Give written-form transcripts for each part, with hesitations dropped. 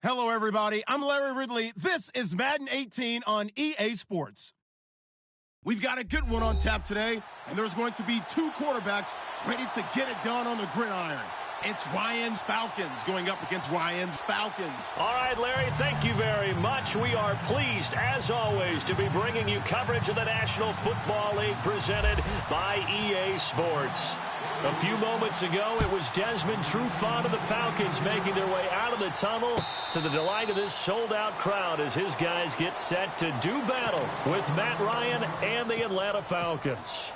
Hello, everybody. I'm Larry Ridley. This is Madden 18 on EA Sports. We've got a good one on tap today, and there's going to be two quarterbacks ready to get it done on the gridiron. It's Ryan's Falcons going up against Ryan's Falcons. All right, Larry, thank you very much. We are pleased, as always, to be bringing you coverage of the National Football League presented by EA Sports. A few moments ago, it was Desmond Trufant of the Falcons making their way out of the tunnel to the delight of this sold-out crowd as his guys get set to do battle with Matt Ryan and the Atlanta Falcons.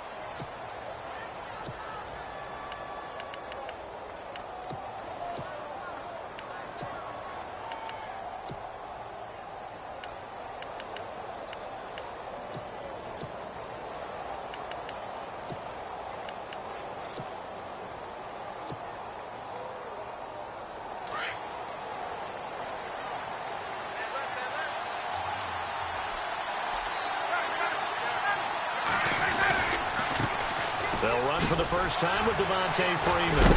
They'll run for the first time with Devontae Freeman.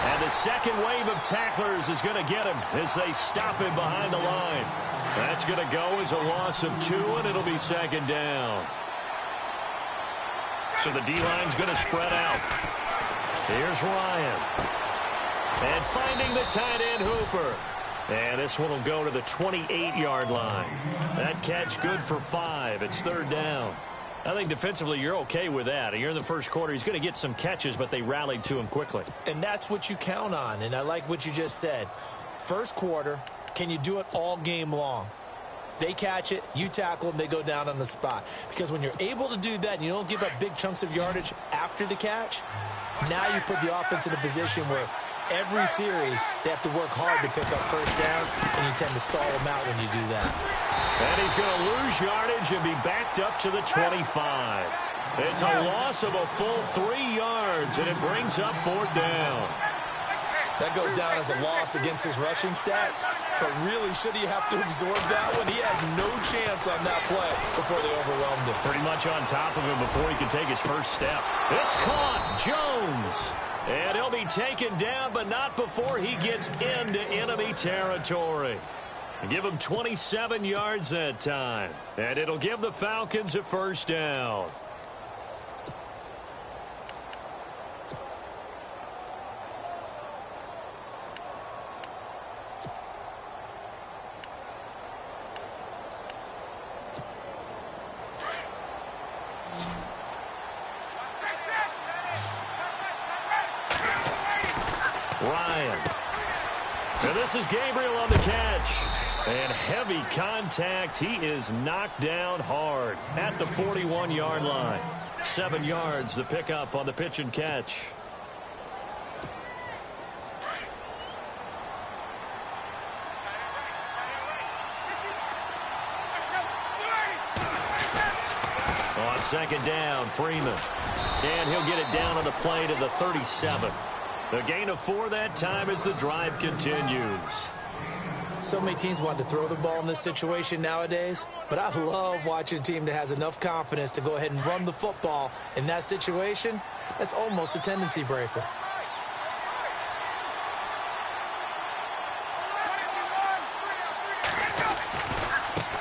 And the second wave of tacklers is going to get him as they stop him behind the line. That's going to go as a loss of 2, and it'll be second down. So the D-line's going to spread out. Here's Ryan. And finding the tight end Hooper. And this one will go to the 28-yard line. That catch good for 5. It's third down. I think defensively you're okay with that. You're in the first quarter. He's going to get some catches, but they rallied to him quickly. And that's what you count on, and I like what you just said. First quarter, can you do it all game long? They catch it, you tackle them, they go down on the spot. Because when you're able to do that and you don't give up big chunks of yardage after the catch, now you put the offense in a position where every series they have to work hard to pick up first downs, and you tend to stall them out when you do that. And he's going to lose yardage and be backed up to the 25. It's a loss of a full 3 yards, and it brings up fourth down. That goes down as a loss against his rushing stats, but really, should he have to absorb that one? He had no chance on that play before they overwhelmed him. Pretty much on top of him before he could take his first step. It's caught. Jones. And he'll be taken down, but not before he gets into enemy territory. Give him 27 yards that time. And it'll give the Falcons a first down. Ryan. And this is Gabriel on the catch. And heavy contact. He is knocked down hard at the 41-yard line. 7 yards, the pickup on the pitch and catch. On second down, Freeman. And he'll get it down on the play to the 37. The gain of 4 that time as the drive continues. So many teams want to throw the ball in this situation nowadays, but I love watching a team that has enough confidence to go ahead and run the football in that situation. That's almost a tendency breaker.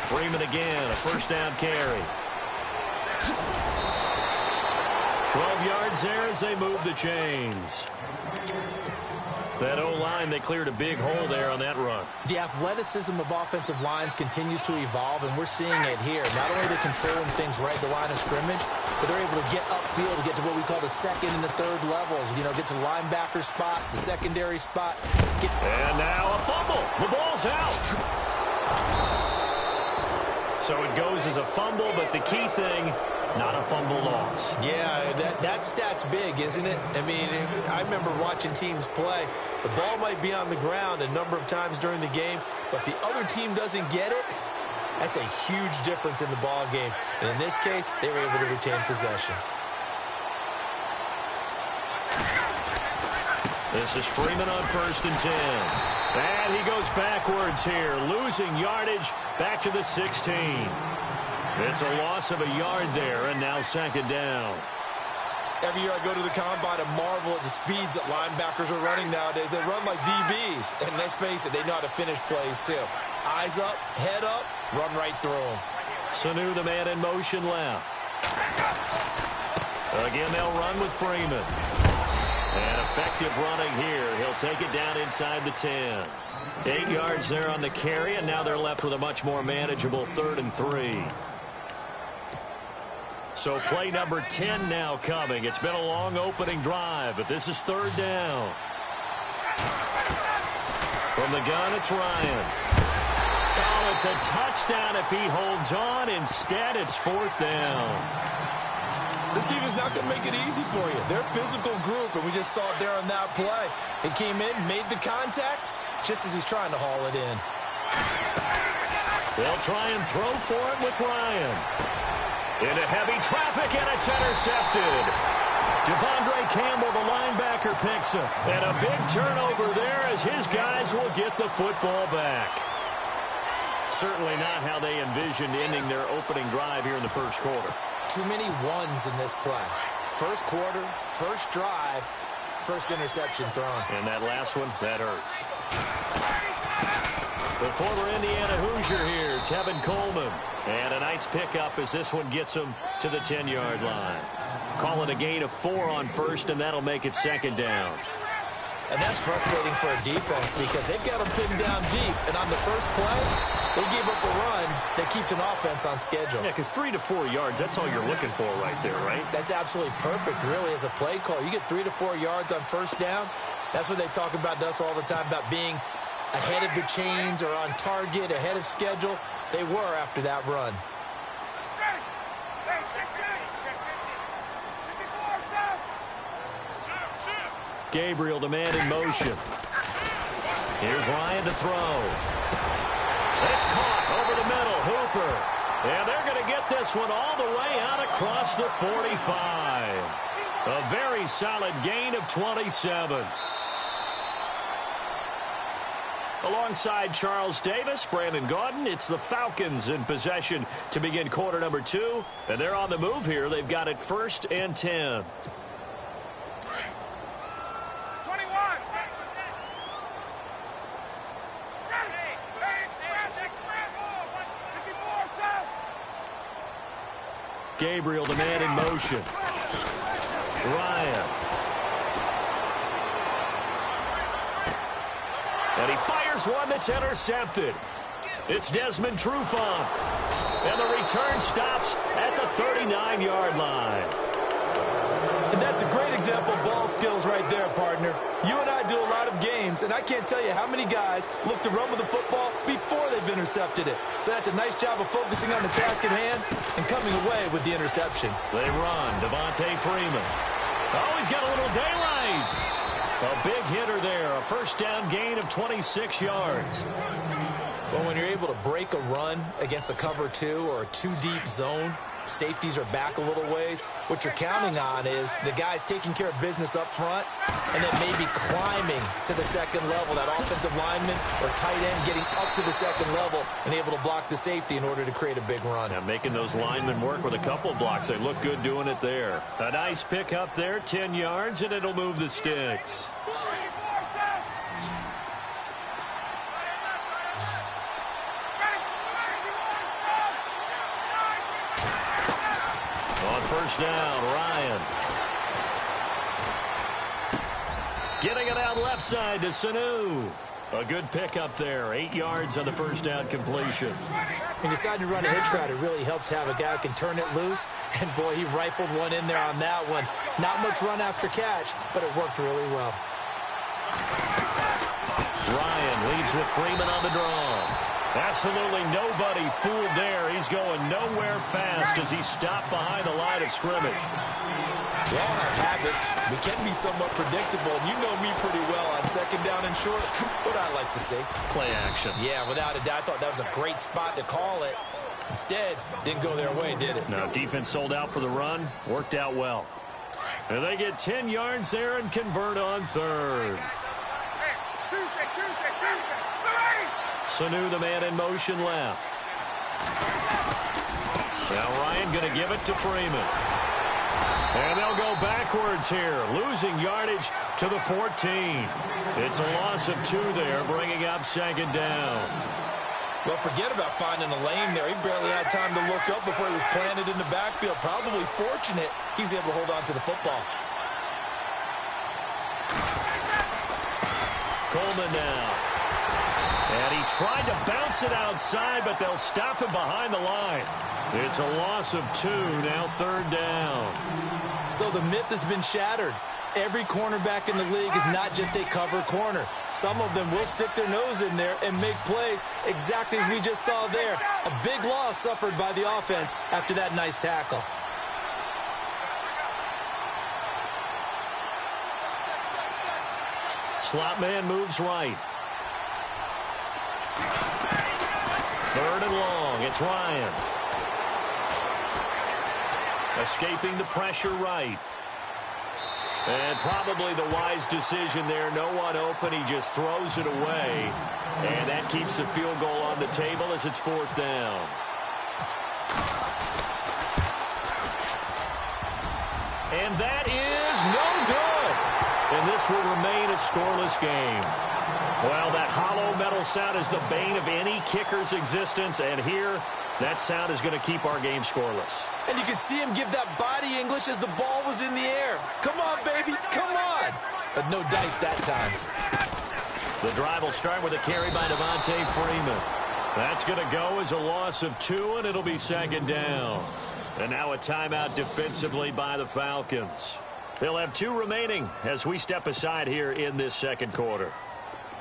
Freeman again, a first down carry. 12 yards there as they move the chains. That O-line, they cleared a big hole there on that run. The athleticism of offensive lines continues to evolve, and we're seeing it here. Not only are they controlling things right at the line of scrimmage, but they're able to get upfield to get to what we call the second and the third levels. You know, get to the linebacker spot, the secondary spot. And now a fumble. The ball's out. So it goes as a fumble, but the key thing, not a fumble loss. Yeah, that stat's big, isn't it? I mean, I remember watching teams play. The ball might be on the ground a number of times during the game, but if the other team doesn't get it, that's a huge difference in the ball game. And in this case, they were able to retain possession. This is Freeman on 1st and 10. And he goes backwards here, losing yardage back to the 16. It's a loss of a yard there, and now second down. Every year I go to the combine and marvel at the speeds that linebackers are running nowadays. They run like DBs. And let's face it, they know how to finish plays too. Eyes up, head up, run right through them. Sanu, the man in motion left. Again, they'll run with Freeman. And effective running here. He'll take it down inside the 10. 8 yards there on the carry, and now they're left with a much more manageable 3rd and 3. So play number 10 now coming. It's been a long opening drive, but this is 3rd down. From the gun, it's Ryan. Oh, it's a touchdown if he holds on. Instead, it's 4th down. This defense is not going to make it easy for you. They're a physical group, and we just saw it there on that play. He came in, made the contact, just as he's trying to haul it in. They'll try and throw for it with Ryan. Into heavy traffic, and it's intercepted. Devondre Campbell, the linebacker, picks him. And a big turnover there as his guys will get the football back. Certainly not how they envisioned ending their opening drive here in the first quarter. Too many ones in this play. First quarter, first drive, first interception thrown. And that last one, that hurts. The former Indiana Hoosier here, Tevin Coleman. And a nice pickup as this one gets him to the 10-yard line. Call it a gain of 4 on first, and that'll make it 2nd down. And that's frustrating for a defense because they've got them pinned down deep. And on the first play, they gave up a run that keeps an offense on schedule. Yeah, because 3 to 4 yards, that's all you're looking for right there, right? That's absolutely perfect, really, as a play call. You get 3 to 4 yards on first down. That's what they talk about to us all the time, about being ahead of the chains or on target, ahead of schedule. They were after that run. Gabriel, the man in motion. Here's Ryan to throw. It's caught over the middle. Hooper. And they're going to get this one all the way out across the 45. A very solid gain of 27. Alongside Charles Davis, Brandon Gaudin, it's the Falcons in possession to begin quarter number 2. And they're on the move here. They've got it 1st and 10. Gabriel, the man in motion. Ryan. And he fires one that's intercepted. It's Desmond Trufant. And the return stops at the 39-yard line. And that's a great example of ball skills right there, partner. You and I do a lot of games, and I can't tell you how many guys look to run with the football before they've intercepted it. So that's a nice job of focusing on the task at hand and coming away with the interception. They run. Devontae Freeman. Oh, he's got a little daylight. A big hitter there. A first down gain of 26 yards. Well, when you're able to break a run against a cover 2 or a 2-deep zone, safeties are back a little ways. What you're counting on is the guys taking care of business up front and then maybe climbing to the second level. That offensive lineman or tight end getting up to the second level and able to block the safety in order to create a big run. Now making those linemen work with a couple blocks. They look good doing it there. A nice pick up there, 10 yards, and it'll move the sticks. First down, Ryan. Getting it out left side to Sanu. A good pickup there. 8 yards on the first down completion. He decided to run a hitch route. It really helped to have a guy who can turn it loose. And, boy, he rifled one in there on that one. Not much run after catch, but it worked really well. Ryan leads with Freeman on the draw. Absolutely nobody fooled there. He's going nowhere fast as he stopped behind the line of scrimmage. We all have habits. We can be somewhat predictable. And you know me pretty well on second down and short. What I like to say. Play action. Yeah, without a doubt. I thought that was a great spot to call it. Instead, didn't go their way, did it? No, defense sold out for the run. Worked out well. And they get 10 yards there and convert on third. Sanu, the man in motion left. Now Ryan going to give it to Freeman. And they'll go backwards here, losing yardage to the 14. It's a loss of 2 there, bringing up second down. Well, forget about finding a lane there. He barely had time to look up before he was planted in the backfield. Probably fortunate he was able to hold on to the football. Coleman now. And he tried to bounce it outside, but they'll stop him behind the line. It's a loss of 2, now third down. So the myth has been shattered. Every cornerback in the league is not just a cover corner. Some of them will stick their nose in there and make plays exactly as we just saw there. A big loss suffered by the offense after that nice tackle. Slot man moves right. Third and long. It's Ryan. Escaping the pressure right. And probably the wise decision there. No one open. He just throws it away. And that keeps the field goal on the table as it's fourth down. And that is no good. And this will remain a scoreless game. Well, that hollow metal sound is the bane of any kicker's existence. And here, that sound is going to keep our game scoreless. And you can see him give that body English as the ball was in the air. Come on, baby, come on. But no dice that time. The drive will start with a carry by Devontae Freeman. That's going to go as a loss of 2, and it'll be second down. And now a timeout defensively by the Falcons. They'll have 2 remaining as we step aside here in this second quarter.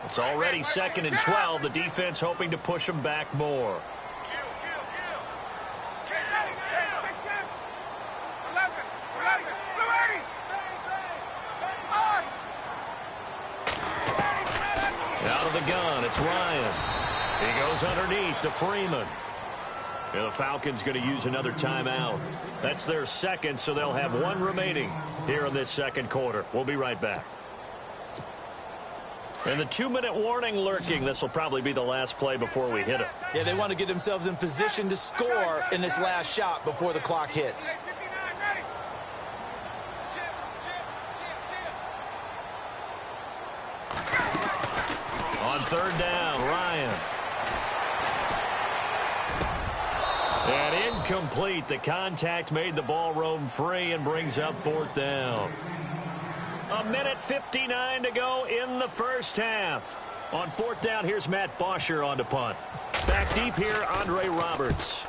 It's already second and 12. The defense hoping to push them back more. Out of the gun, it's Ryan. He goes underneath to Freeman. And the Falcons going to use another timeout. That's their second, so they'll have 1 remaining here in this second quarter. We'll be right back. And the 2-minute warning lurking. This will probably be the last play before we hit it. Yeah, they want to get themselves in position to score in this last shot before the clock hits. On third down, Ryan. And incomplete. The contact made the ball roam free and brings up fourth down. 1:59 to go in the first half. On fourth down, here's Matt Bosher on to punt. Back deep here, Andre Roberts.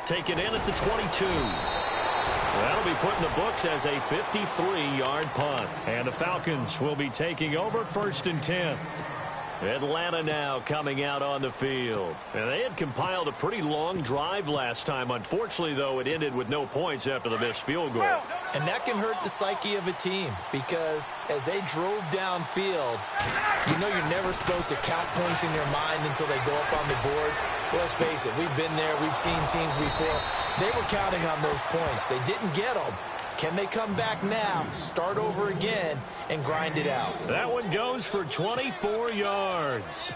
Taken in at the 22. That'll be put in the books as a 53-yard punt. And the Falcons will be taking over first and 10. Atlanta now coming out on the field. And they had compiled a pretty long drive last time. Unfortunately, though, it ended with no points after the missed field goal. And that can hurt the psyche of a team because as they drove downfield, you know you're never supposed to count points in your mind until they go up on the board. Well, let's face it, we've been there. We've seen teams before. They were counting on those points. They didn't get them. Can they come back now, start over again, and grind it out? That one goes for 24 yards.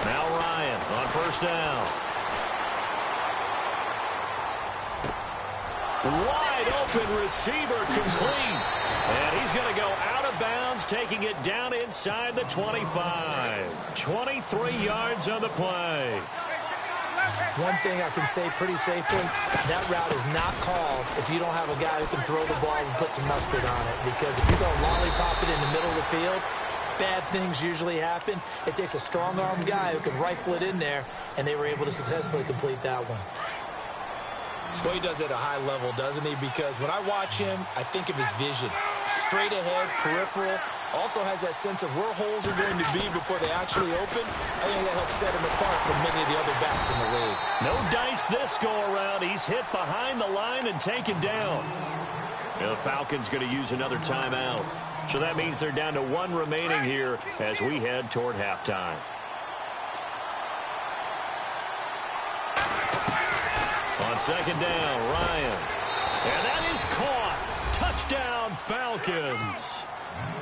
Now Ryan on first down. Wide open receiver complete. And he's going to go out of bounds, taking it down inside the 25. 23 yards on the play. One thing I can say pretty safely, that route is not called if you don't have a guy who can throw the ball and put some mustard on it. Because if you go lollipop it in the middle of the field, bad things usually happen. It takes a strong-armed guy who can rifle it in there, and they were able to successfully complete that one. Well, he does it at a high level, doesn't he? Because when I watch him, I think of his vision. Straight ahead, peripheral. Also has that sense of where holes are going to be before they actually open. I think that helps set him apart from many of the other backs in the league. No dice this go-around. He's hit behind the line and taken down. And the Falcons going to use another timeout. So that means they're down to 1 remaining here as we head toward halftime. On second down, Ryan. And that is caught. Touchdown, Falcons.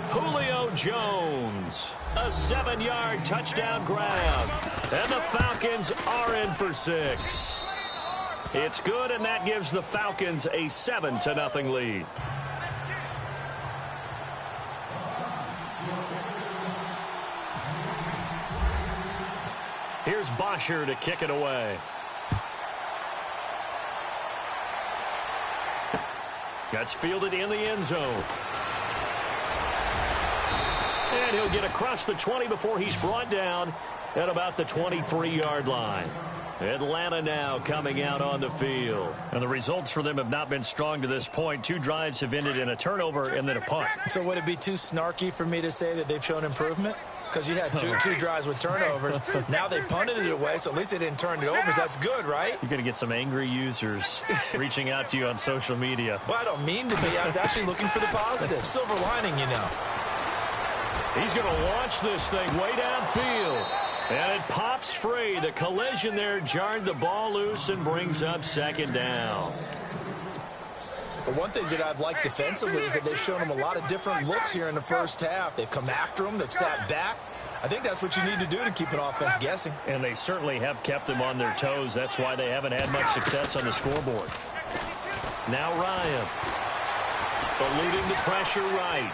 Julio Jones, a 7-yard touchdown grab. And the Falcons are in for 6. It's good, and that gives the Falcons a 7-0 lead. Here's Bosher to kick it away. That's fielded in the end zone. And he'll get across the 20 before he's brought down at about the 23-yard line. Atlanta now coming out on the field. And the results for them have not been strong to this point. 2 drives have ended in a turnover and then a punt. So would it be too snarky for me to say that they've shown improvement? Because you had two drives with turnovers. Now they punted it away, so at least they didn't turn it over. So that's good, right? You're going to get some angry users reaching out to you on social media. Well, I don't mean to be. I was actually looking for the positive. Silver lining, you know. He's going to launch this thing way downfield. And it pops free. The collision there jarred the ball loose and brings up 2nd down. But one thing that I've liked defensively is that they've shown them a lot of different looks here in the first half. They've come after them. They've sat back. I think that's what you need to do to keep an offense guessing. And they certainly have kept them on their toes. That's why they haven't had much success on the scoreboard. Now Ryan. Eluding the pressure right.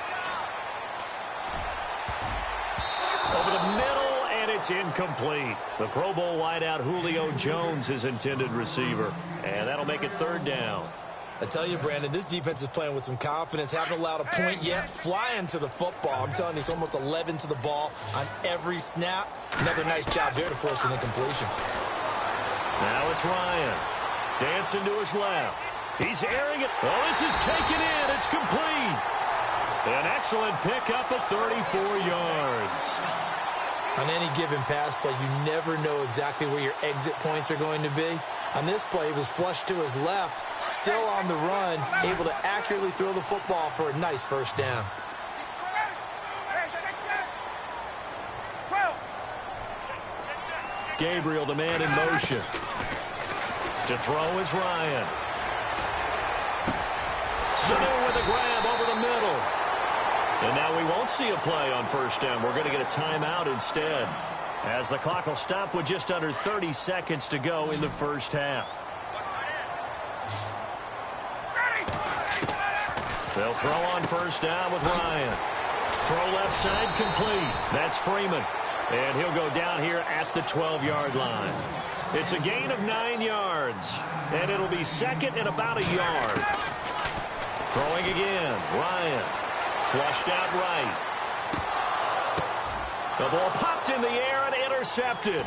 Over the middle, and it's incomplete. The Pro Bowl wideout Julio Jones is intended receiver. And that'll make it 3rd down. I tell you, Brandon, this defense is playing with some confidence. Haven't allowed a point yet. Flying to the football. I'm telling you, it's almost 11 to the ball on every snap. Another nice job there to force an incompletion. Now it's Ryan. Dancing to his left. He's airing it. Oh, this is taken in. It's complete. An excellent pickup of 34 yards. On any given pass play, you never know exactly where your exit points are going to be. On this play, he was flushed to his left, still on the run, able to accurately throw the football for a nice 1st down. Gabriel, the man in motion. To throw is Ryan. Sanu with a grab over the middle. And now we won't see a play on 1st down. We're going to get a timeout instead, as the clock will stop with just under 30 seconds to go in the first half. They'll throw on 1st down with Ryan. Throw left side complete. That's Freeman. And he'll go down here at the 12-yard line. It's a gain of 9 yards. And it'll be 2nd and about a yard. Throwing again. Ryan. Flushed out right. The ball popped in the air and intercepted.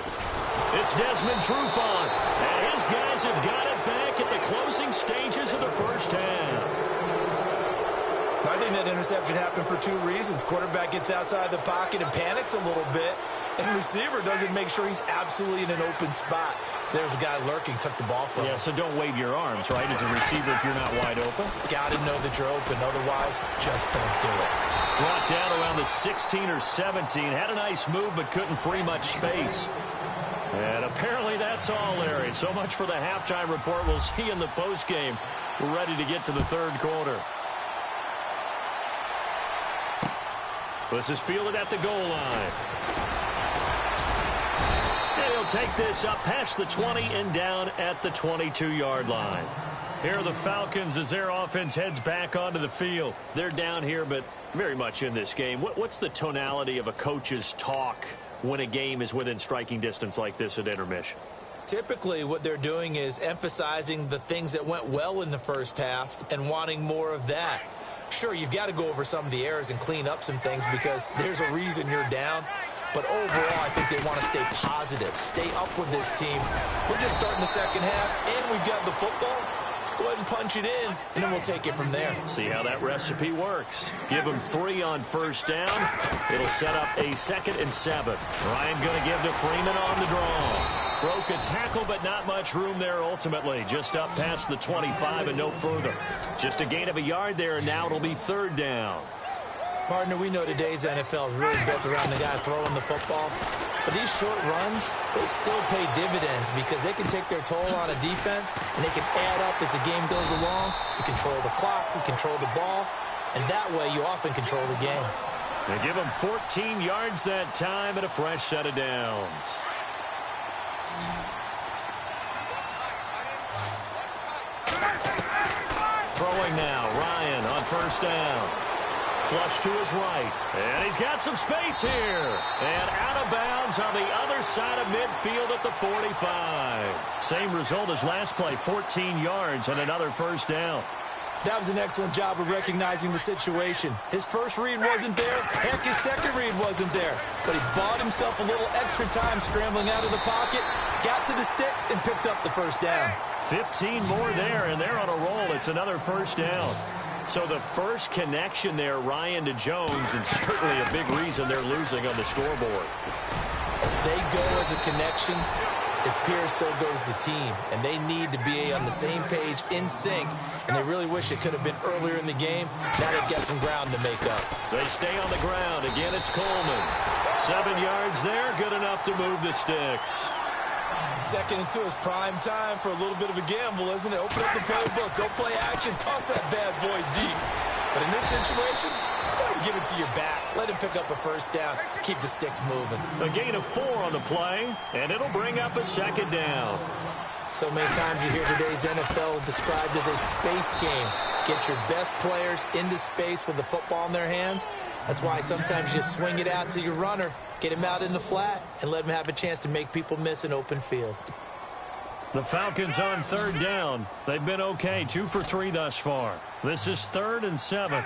It's Desmond Trufant. And his guys have got it back at the closing stages of the first half. I think that interception happened for 2 reasons. Quarterback gets outside the pocket and panics a little bit. And receiver doesn't make sure he's absolutely in an open spot. So there's a guy lurking, took the ball from him. Yeah, so don't wave your arms, right, as a receiver if you're not wide open. Got to know that you're open. Otherwise, just don't do it. Brought down around the 16 or 17. Had a nice move, but couldn't free much space. And apparently that's all, Larry. So much for the halftime report. We'll see in the postgame. We're ready to get to the 3rd quarter. This is fielded at the goal line. And he'll take this up past the 20 and down at the 22-yard line. Here are the Falcons as their offense heads back onto the field. They're down here, but very much in this game. What's the tonality of a coach's talk when a game is within striking distance like this at intermission? Typically, what they're doing is emphasizing the things that went well in the first half and wanting more of that. Sure, you've got to go over some of the errors and clean up some things because there's a reason you're down. But overall, I think they want to stay positive, stay up with this team. We're just starting the second half, and we've got the football. Let's go ahead and punch it in, and then we'll take it from there. See how that recipe works. Give them 3 on 1st down. It'll set up a 2nd and 7. Ryan going to give to Freeman on the draw. Broke a tackle, but not much room there ultimately. Just up past the 25 and no further. Just a gain of a yard there, and now it'll be 3rd down. Partner, we know today's NFL is really built around the guy throwing the football. But these short runs, they still pay dividends because they can take their toll on a defense, and they can add up as the game goes along. You control the clock, you control the ball, and that way you often control the game. They give him 14 yards that time and a fresh set of downs. Throwing now, Ryan on first down. Flush to his right. And he's got some space here. And out of bounds on the other side of midfield at the 45. Same result as last play, 14 yards and another first down. That was an excellent job of recognizing the situation. His first read wasn't there. Heck, his second read wasn't there. But he bought himself a little extra time scrambling out of the pocket, got to the sticks, and picked up the first down. 15 more there, and they're on a roll. It's another first down. So the first connection there, Ryan to Jones, and certainly a big reason they're losing on the scoreboard. As they go as a connection, it appears so goes the team. And they need to be on the same page, in sync. And they really wish it could have been earlier in the game. Now they've got some ground to make up. They stay on the ground. Again, it's Coleman. 7 yards there, good enough to move the sticks. 2nd and 2 is prime time for a little bit of a gamble, isn't it? Open up the playbook, go play action, toss that bad boy deep. But in this situation, go ahead and give it to your back. Let him pick up a first down. Keep the sticks moving. A gain of 4 on the play, and it'll bring up a second down. So many times you hear today's NFL described as a space game. Get your best players into space with the football in their hands. That's why sometimes you swing it out to your runner, get him out in the flat, and let him have a chance to make people miss an open field. The Falcons on 3rd down. They've been okay, 2 for 3 thus far. This is 3rd and 7.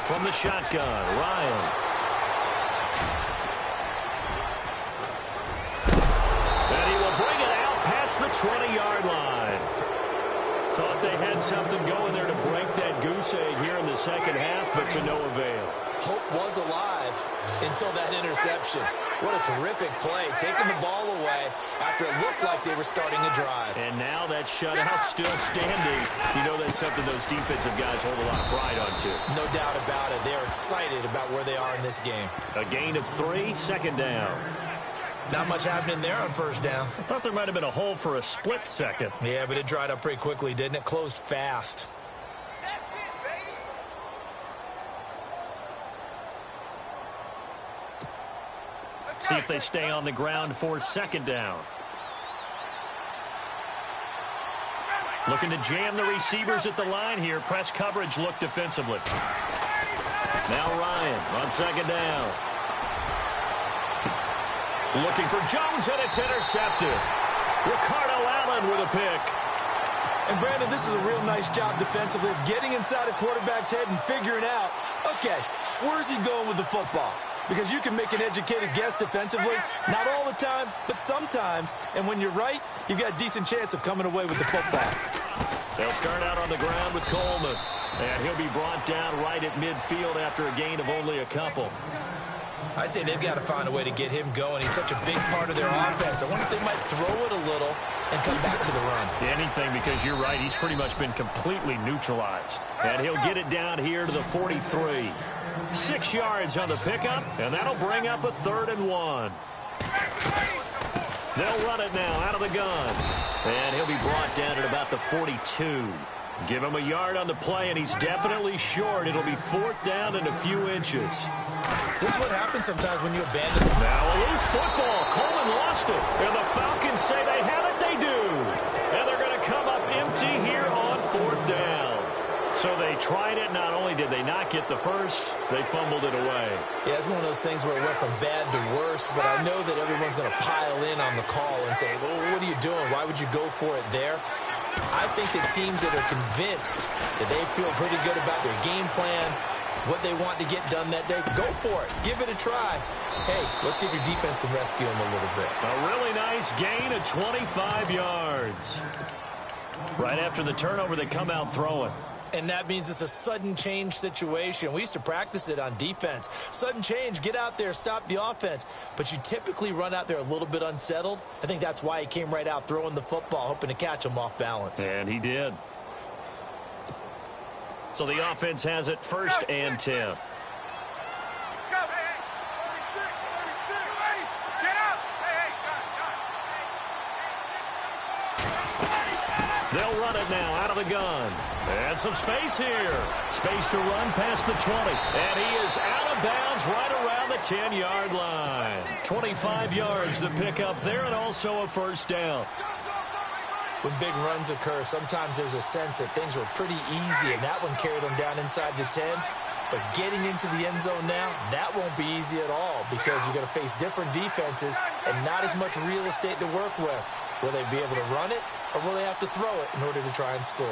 From the shotgun, Ryan. And he will bring it out past the 20-yard line. Thought they had something going there to break that goose egg here in the second half, but to no avail. Hope was alive until that interception. What a terrific play, taking the ball away after it looked like they were starting a drive. And now that shutout still standing. You know that's something those defensive guys hold a lot of pride on, too. No doubt about it. They're excited about where they are in this game. A gain of 3, 2nd down. Not much happening there on first down. I thought there might have been a hole for a split second. Yeah, but it dried up pretty quickly, didn't it? Closed fast. See if they stay on the ground for 2nd down. Looking to jam the receivers at the line here. Press coverage look defensively. Now Ryan on 2nd down. Looking for Jones, and it's intercepted. Ricardo Allen with a pick. And, Brandon, this is a real nice job defensively of getting inside a quarterback's head and figuring out, okay, where's he going with the football? Because you can make an educated guess defensively, not all the time, but sometimes. And when you're right, you've got a decent chance of coming away with the football. They'll start out on the ground with Coleman. And he'll be brought down right at midfield after a gain of only a couple. I'd say they've got to find a way to get him going. He's such a big part of their offense. I wonder if they might throw it a little and come back to the run. Anything, because you're right. He's pretty much been completely neutralized. And he'll get it down here to the 43. 6 yards on the pickup, and that'll bring up a 3rd and 1. They'll run it now out of the gun. And he'll be brought down at about the 42. Give him a yard on the play, and he's definitely short. It'll be 4th down and a few inches. This is what happens sometimes when you abandon. Now a loose football. Coleman lost it. And the Falcons say they have it. They do. And they're going to come up empty here on 4th down. So they tried it. Not only did they not get the first, they fumbled it away. Yeah, it's one of those things where it went from bad to worse, but I know that everyone's going to pile in on the call and say, well, what are you doing? Why would you go for it there? I think that teams that are convinced that they feel pretty good about their game plan, what they want to get done that day, go for it. Give it a try. Hey, let's see if your defense can rescue them a little bit. A really nice gain of 25 yards. Right after the turnover, they come out throwing. And that means it's a sudden change situation. We used to practice it on defense. Sudden change, get out there, stop the offense. But you typically run out there a little bit unsettled. I think that's why he came right out throwing the football, hoping to catch him off balance. And he did. So the offense has it 1st and 10. They'll run it now out of the gun. And some space here. Space to run past the 20. And he is out of bounds right around the 10-yard line. 25 yards to pick up there, and also a 1st down. When big runs occur, sometimes there's a sense that things were pretty easy, and that one carried them down inside the 10. But getting into the end zone now, that won't be easy at all because you're going to face different defenses and not as much real estate to work with. Will they be able to run it, or will they have to throw it in order to try and score?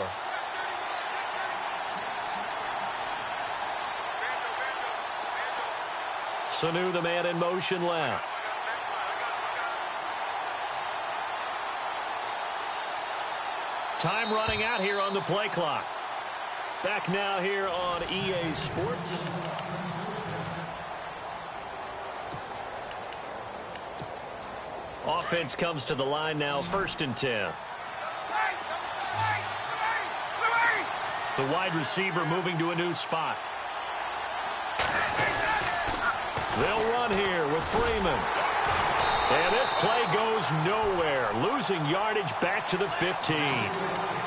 Sanu, the man in motion left. Time running out here on the play clock. Back now here on EA Sports. Offense comes to the line now, 1st and 10. The wide receiver moving to a new spot. They'll run here with Freeman. And this play goes nowhere, losing yardage back to the 15.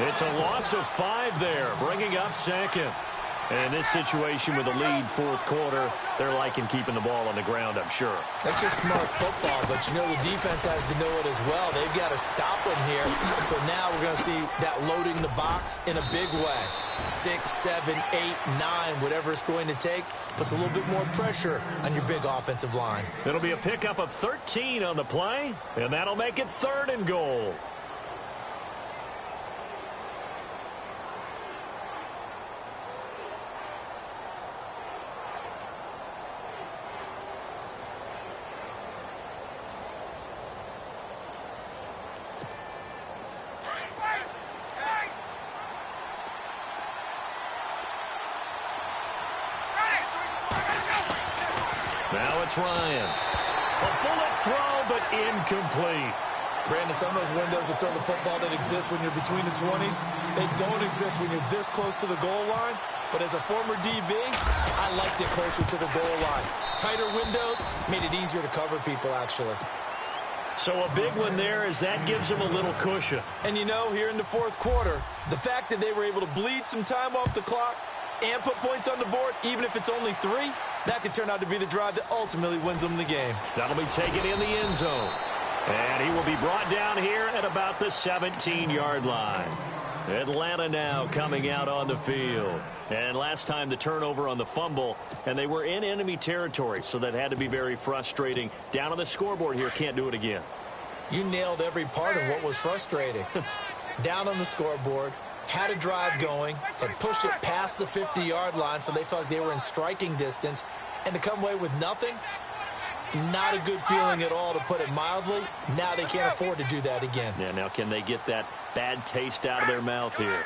It's a loss of 5 there, bringing up 2nd. And in this situation with a lead 4th quarter, they're liking keeping the ball on the ground, I'm sure. That's just smart football, but you know the defense has to know it as well. They've got to stop them here. So now we're going to see that loading the box in a big way. 6, 7, 8, 9, whatever it's going to take, puts a little bit more pressure on your big offensive line. It'll be a pickup of 13 on the play, and that'll make it 3rd and goal. Now it's Ryan. A bullet throw, but incomplete. Brandon, some of those windows to throw the football that exist when you're between the 20s, they don't exist when you're this close to the goal line. But as a former DB, I liked it closer to the goal line. Tighter windows made it easier to cover people, actually. So a big one there as that gives them a little cushion. And you know, here in the 4th quarter, the fact that they were able to bleed some time off the clock and put points on the board, even if it's only 3, that could turn out to be the drive that ultimately wins them the game. That'll be taken in the end zone. And he will be brought down here at about the 17-yard line. Atlanta now coming out on the field. And last time the turnover on the fumble, and they were in enemy territory, so that had to be very frustrating. Down on the scoreboard here, can't do it again. You nailed every part of what was frustrating. Down on the scoreboard, had a drive going, and pushed it past the 50-yard line so they felt like they were in striking distance, and to come away with nothing, not a good feeling at all, to put it mildly. Now they can't afford to do that again. Yeah, now can they get that bad taste out of their mouth here?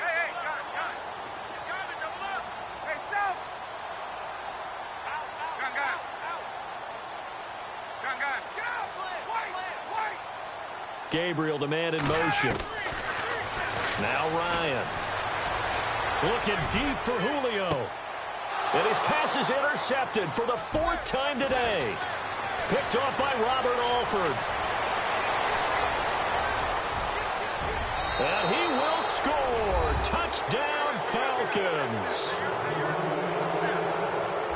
Gabriel, the man in motion. Now Ryan. Looking deep for Julio. And his pass is intercepted for the 4th time today. Picked off by Robert Alford. And he will score. Touchdown, Falcons.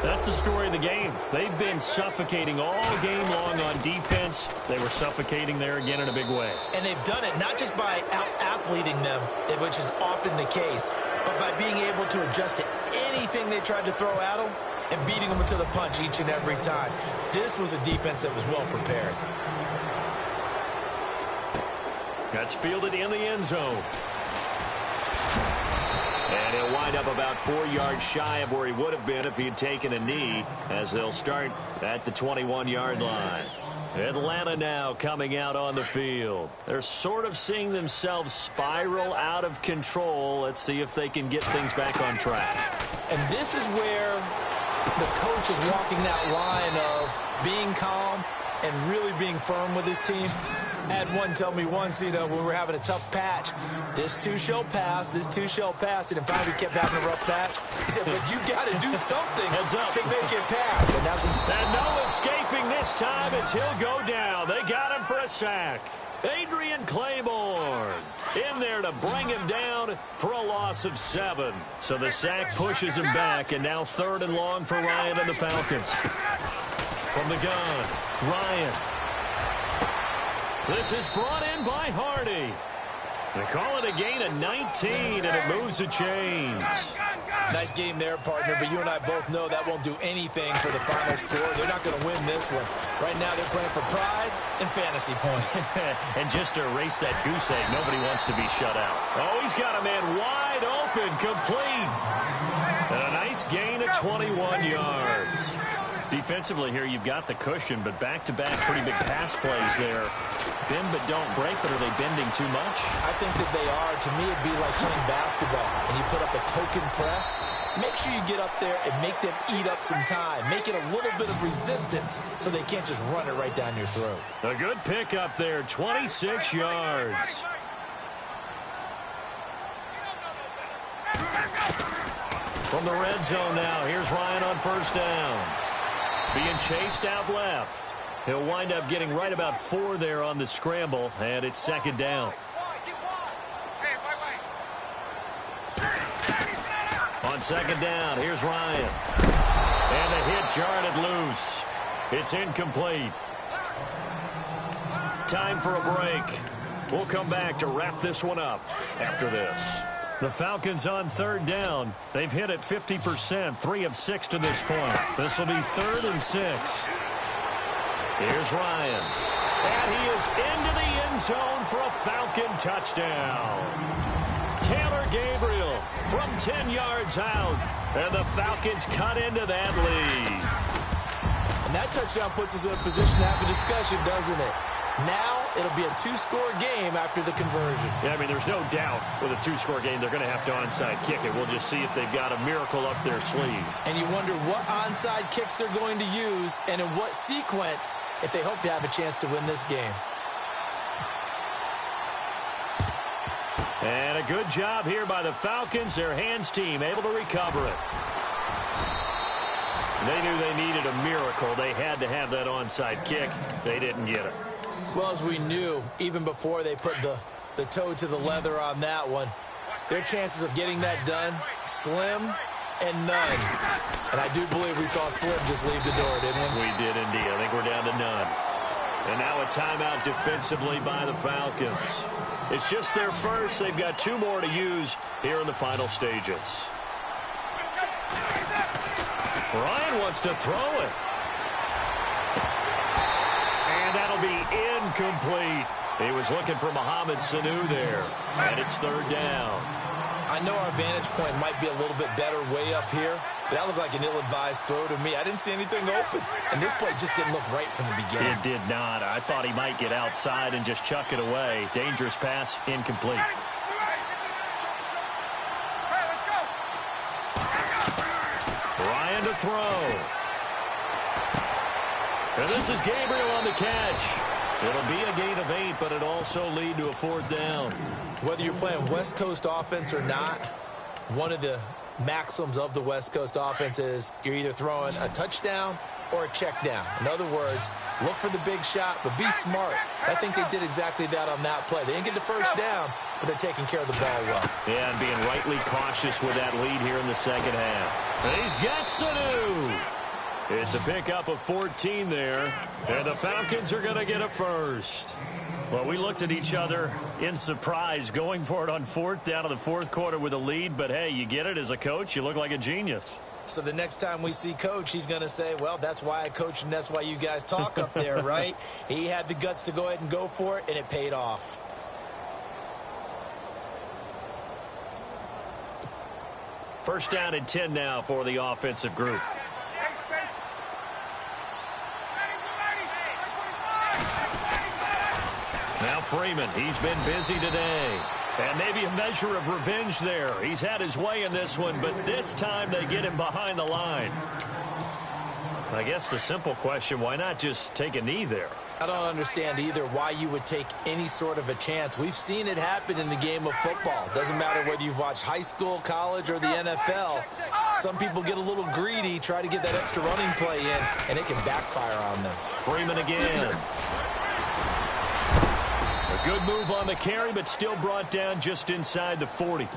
That's the story of the game. They've been suffocating all game long on defense. They were suffocating there again in a big way. And they've done it not just by out-athleting them, which is often the case, but by being able to adjust to anything they tried to throw at them and beating them to the punch each and every time. This was a defense that was well prepared. That's fielded in the end zone. And he'll wind up about 4 yards shy of where he would have been if he had taken a knee, as they'll start at the 21-yard line. Atlanta now coming out on the field. They're sort of seeing themselves spiral out of control. Let's see if they can get things back on track. And this is where the coach is walking that line of being calm and really being firm with his team. I had one tell me once, when we were having a tough patch, this too shall pass, this too shall pass. And finally we kept having a rough patch. He said, but you got to do something to make it pass. And that's what... And no escaping this time as he'll go down. They got him for a sack. Adrian Claiborne in there to bring him down for a loss of 7. So the sack pushes him back, and now 3rd and long for Ryan and the Falcons. From the gun, Ryan. This is brought in by Hardy. They call it a gain of 19, and it moves the chains. Nice game there, partner, but you and I both know that won't do anything for the final score. They're not going to win this one. Right now they're playing for pride and fantasy points. And just to erase that goose egg, nobody wants to be shut out. Oh, he's got a man wide open, complete. And a nice gain of 21 yards. Defensively here, you've got the cushion, but back-to-back pretty big pass plays there. Bend but don't break, but are they bending too much? I think that they are. To me, it'd be like playing basketball, and you put up a token press. Make sure you get up there and make them eat up some time. Make it a little bit of resistance so they can't just run it right down your throat. A good pick up there, 26 yards. From the red zone now, here's Ryan on 1st down. Being chased out left. He'll wind up getting right about 4 there on the scramble, and it's 2nd down. On 2nd down, here's Ryan. And the hit jarred it loose. It's incomplete. Time for a break. We'll come back to wrap this one up after this. The Falcons on 3rd down. They've hit it 50%, 3 of 6 to this point. This will be 3rd and 6. Here's Ryan. And he is into the end zone for a Falcon touchdown. Taylor Gabriel from 10 yards out. And the Falcons cut into that lead. And that touchdown puts us in a position to have a discussion, doesn't it? Now it'll be a 2-score game after the conversion. Yeah, I mean, there's no doubt with a 2-score game they're going to have to onside kick it. We'll just see if they've got a miracle up their sleeve. And you wonder what onside kicks they're going to use and in what sequence if they hope to have a chance to win this game. And a good job here by the Falcons. Their hands team able to recover it. They knew they needed a miracle. They had to have that onside kick. They didn't get it. Well, as we knew, even before they put the toe to the leather on that one, their chances of getting that done, slim and none. And I do believe we saw Slim just leave the door, didn't we? We did indeed. I think we're down to none. And now a timeout defensively by the Falcons. It's just their first. They've got 2 more to use here in the final stages. Ryan wants to throw it. And that'll be incomplete. He was looking for Mohamed Sanu there. And it's 3rd down. I know our vantage point might be a little bit better way up here, but that looked like an ill-advised throw to me. I didn't see anything open. And this play just didn't look right from the beginning. It did not. I thought he might get outside and just chuck it away. Dangerous pass, incomplete. Ryan to throw. And this is Gabriel on the catch. It'll be a gain of 8, but it also lead to a 4th down. Whether you're playing West Coast offense or not, one of the maxims of the West Coast offense is you're either throwing a touchdown or a check down. In other words, look for the big shot, but be smart. I think they did exactly that on that play. They didn't get the 1st down, but they're taking care of the ball well. Yeah, and being rightly cautious with that lead here in the 2nd half. And he's got Sanu. It's a pickup of 14 there, and the Falcons are going to get a first. Well, we looked at each other in surprise going for it on 4th down in the 4th quarter with a lead, but hey, you get it as a coach, you look like a genius. So the next time we see Coach, he's going to say, well, that's why I coach and that's why you guys talk up there, right? He had the guts to go ahead and go for it, and it paid off. First down and 10 now for the offensive group. Now Freeman, he's been busy today. And maybe a measure of revenge there. He's had his way in this one, but this time they get him behind the line. I guess the simple question, why not just take a knee there? I don't understand either why you would take any sort of a chance. We've seen it happen in the game of football. Doesn't matter whether you've watched high school, college, or the NFL. Some people get a little greedy, try to get that extra running play in, and it can backfire on them. Freeman again. A good move on the carry, but still brought down just inside the 40.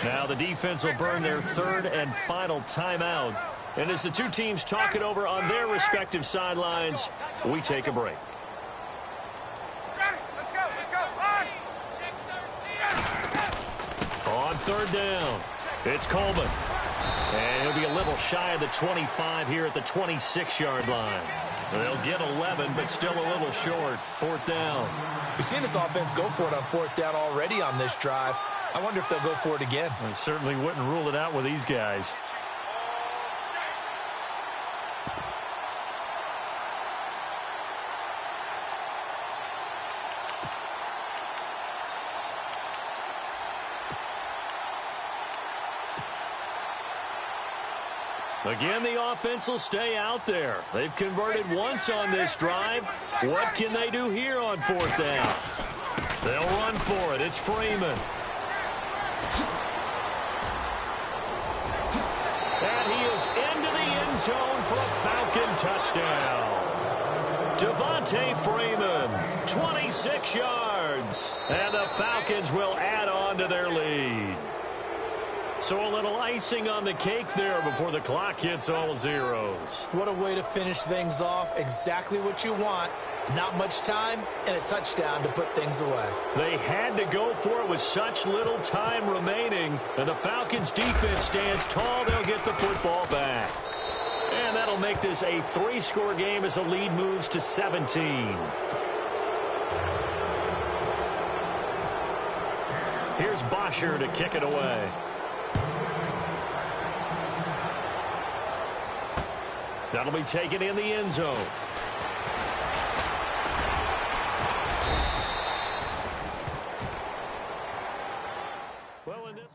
Now the defense will burn their third and final timeout. And as the two teams talk it over on their respective sidelines, we take a break. On third down, it's Coleman. And he'll be a little shy of the 25 here at the 26-yard line. They'll get 11, but still a little short. Fourth down. We've seen this offense go for it on fourth down already on this drive. I wonder if they'll go for it again. I certainly wouldn't rule it out with these guys. Again, the offense will stay out there. They've converted once on this drive. What can they do here on fourth down? They'll run for it. It's Freeman. And he is into the end zone for a Falcon touchdown. Devontae Freeman, 26 yards. And the Falcons will add on to their lead. So a little icing on the cake there before the clock hits all zeros. What a way to finish things off. Exactly what you want. Not much time and a touchdown to put things away. They had to go for it with such little time remaining. And the Falcons defense stands tall. They'll get the football back. And that'll make this a 3-score game as the lead moves to 17. Here's Bosher to kick it away. That'll be taken in the end zone. Well, in this